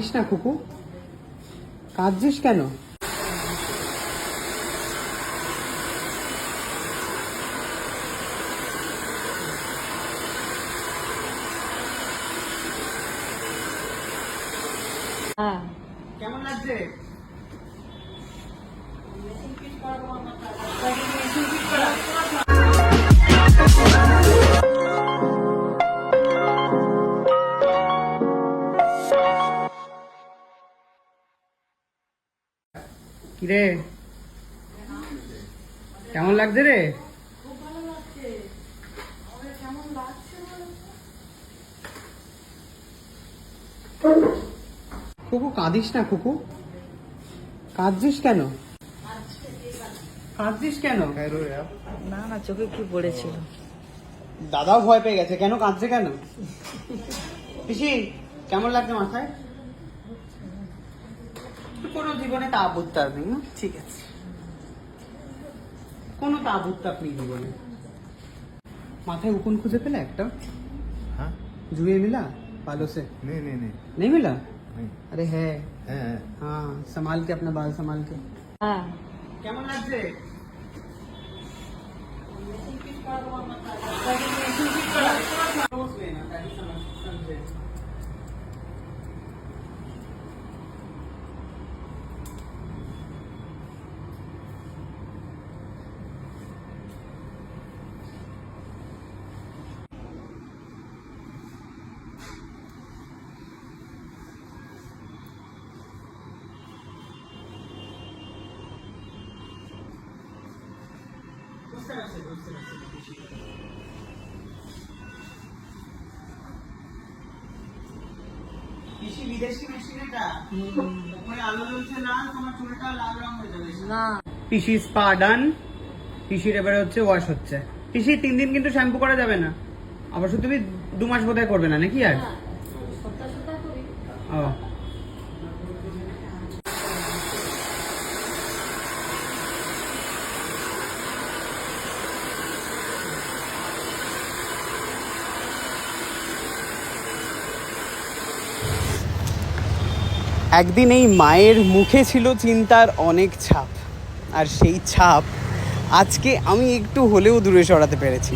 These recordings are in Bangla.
কাঁদিস না কুকু, কাঁদছিস কেন? কেমন লাগছে? কিরে কেমন লাগছে রে? কুকু কাঁদিস না কুকু, কাঁদছিস কেন? কাঁদছিস কেন? না না, চোখে কি পড়েছিল। দাদাও ভয় পেয়ে গেছে, কেন কাঁদছে কেন? পিসি কেমন লাগছে মাথায়? কোনো জীবনে তাপ উত্তাপ নেই না? ঠিক আছে, কোনো তাপ উত্তাপ নেই জীবনে। মাথায় উকুন খুঁজে পেলে একটা? हाँ जुए मिला बालों से? नहीं नहीं नहीं नहीं मिला? नहीं अरे है। है हाँ संभाल के अपना बाल संभाल के। হ্যাঁ, কেমন লাগছে? পিসি বিদেশি মেশিন এটা, উপরে আলো জ্বলছে লাল, তোমার চুলটা লাল রং হয়ে যাবে। না পিসি স্পা ডান, পিসির এবারে হচ্ছে ওয়াশ হচ্ছে। পিসি 3 দিন কিন্তু শ্যাম্পু করা যাবে না, অবশ্য তুমি 2 মাস বোধহয় করবে না নাকি? আর ও একদিন এই মায়ের মুখে ছিল চিন্তার অনেক ছাপ, আর সেই ছাপ আজকে আমি একটু হলেও দূরে সরাতে পেরেছি।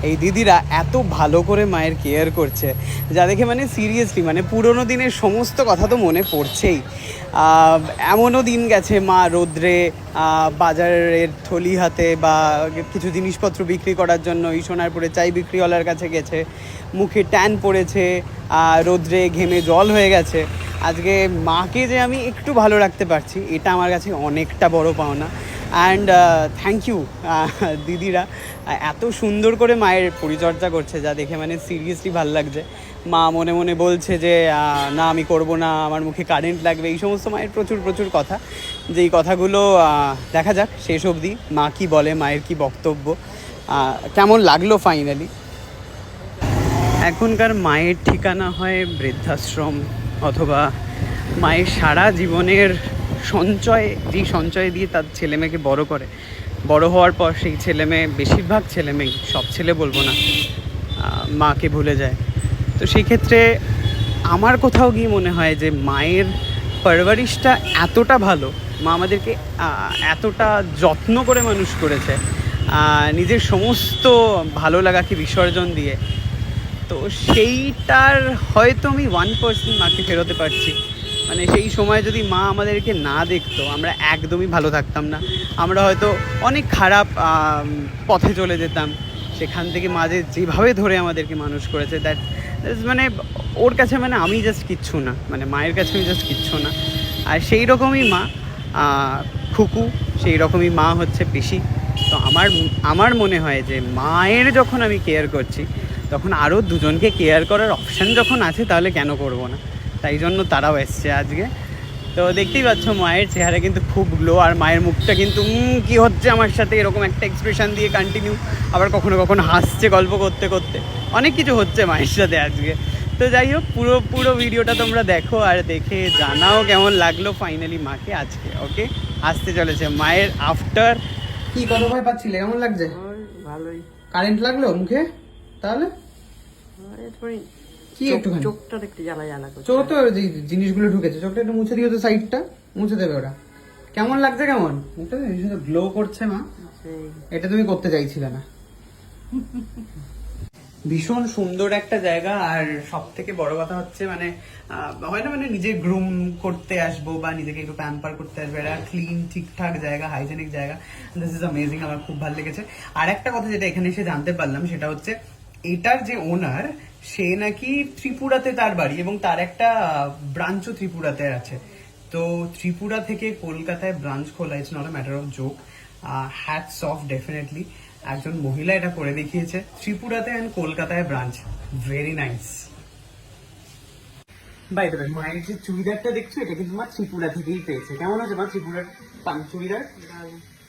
এই দিদিরা এত ভালো করে মায়ের কেয়ার করছে, যা দেখে মানে সিরিয়াসলি মানে পুরোনো দিনের সমস্ত কথা তো মনে পড়ছেই। এমনও দিন গেছে মা রোদ্রে বাজারের থলি হাতে বা কিছু জিনিসপত্র বিক্রি করার জন্য এই সোনারপুরে চাই বিক্রিওয়ালার কাছে গেছে, মুখে ট্যান পড়েছে, রোদ্রে ঘেমে জল হয়ে গেছে। আজকে মাকে যে আমি একটু ভালো রাখতে পারছি, এটা আমার কাছে অনেকটা বড় পাওনা। অ্যান্ড থ্যাংক ইউ দিদিরা, এত সুন্দর করে মায়ের পরিচর্যা করছে, যা দেখে মানে সিরিয়াসলি ভালো লাগছে। মা মনে মনে বলছে যে না আমি করব না, আমার মুখে কারেন্ট লাগবে, এই সমস্ত মায়ের প্রচুর প্রচুর কথা, যেই কথাগুলো দেখা যাক শেষ অবধি মা কী বলে, মায়ের কী বক্তব্য, কেমন লাগলো ফাইনালি। এখনকার মায়ের ঠিকানা হয় বৃদ্ধাশ্রম, অথবা মায়ের সারা জীবনের সঞ্চয়, যেই সঞ্চয় দিয়ে তার ছেলেমেয়েকে বড় করে, বড় হওয়ার পর সেই ছেলেমেয়ে, বেশিরভাগ ছেলেমেয়েই, সব ছেলে বলবো না, মাকে ভুলে যায়। তো সেই ক্ষেত্রে আমার কোথাও গিয়ে মনে হয় যে মায়ের পারভারিশটা এতটা ভালো, মা আমাদেরকে এতটা যত্ন করে মানুষ করেছে, নিজের সমস্ত ভালো লাগাকে বিসর্জন দিয়ে। তো সেইটার হয়তো আমি 1% মাকে ফেরোতে পারছি। মানে সেই সময় যদি মা আমাদেরকে না দেখতো, আমরা একদমই ভালো থাকতাম না, আমরা হয়তো অনেক খারাপ পথে চলে যেতাম। সেখান থেকে মা যেভাবে ধরে আমাদেরকে মানুষ করেছে, দ্যাট মানে ওর কাছে মানে আমি জাস্ট কিচ্ছু না, মানে মায়ের কাছে আমি জাস্ট কিচ্ছু না। আর সেই রকমই মা খুকু, সেই রকমই মা হচ্ছে পিসি। তো আমার মনে হয় যে মায়ের যখন আমি কেয়ার করছি, তখন আরও দুজনকে কেয়ার করার অপশান যখন আছে, তাহলে কেন করব না? তাই জন্য তারাও এসছে আজকে। তো দেখতেই পাচ্ছ মায়ের চেহারা কিন্তু খুব গ্লো, আর মায়ের মুখটা কিন্তু কি হচ্ছে আমার সাথে এরকম একটা এক্সপ্রেশন দিয়ে কন্টিনিউ, আবার কখনো কখনো হাসছে গল্প করতে করতে, অনেক কিছু হচ্ছে মায়ের সাথে আজকে। তো যাই হোক, পুরো ভিডিওটা তোমরা দেখো, আর দেখে জানাও কেমন লাগলো ফাইনালি মাকে আজকে। ওকে, আসতে চলেছে মায়ের আফটার। কি কত ভয় পাচ্ছিলে, কেমন লাগছে? ভালোই। কারেন্ট লাগলো মুখে? তাহলে কি একটুখানি চোখটার একটু জ্বালা জ্বালা করছে। চোখ তো যে জিনিসগুলো ঢুকেছে, চোখটা একটু মুছে দিও তো, সাইডটা মুছে দেবে ওরা। কেমন লাগছে কেমন? মুখটা গ্লো করছে মা, সেই এটা তুমি করতে চাইছিলে না। ভীষণ সুন্দর একটা জায়গা। আর সব থেকে বড় কথা হচ্ছে মানে হয় না মানে নিজে গ্রুম করতে আসবো বা নিজেকে একটু প্যাম্পার করতে আসবো, এটা ক্লিন ঠিকঠাক জায়গা, হাইজেনিক জায়গা। দিস ইজ অ্যামেজিং, আমার খুব ভালো লেগেছে। আর একটা কথা যেটা এখানে এসে জানতে পারলাম সেটা হচ্ছে এটার যে ওনার, সে নাকি ত্রিপুরাতে তার বাড়ি এবং তার একটা ব্রাঞ্চও ত্রিপুরাতে আছে। তো ত্রিপুরা থেকে কলকাতায় ব্রাঞ্চ খোলা, it's not a matter of joke. Hats off definitely, একজন মহিলা এটা করে দেখিয়েছে। ত্রিপুরাতে এন্ড কলকাতায় branch, very nice. By the way, মায়ের যে চুড়িদারটা দেখছো এটা কিন্তু মা ত্রিপুরা থেকেই পেয়েছে। কেমন আছে মা চুড়িদার?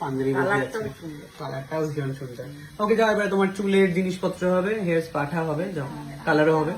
পাঞ্জাবি কালারটাও সুন্দর। কালারটাও ভীষণ সুন্দর। ওকে যাও, এবার তোমার চুলের জিনিসপত্র হবে, হেয়ার স্পাঠা হবে, যাও কালারও হবে।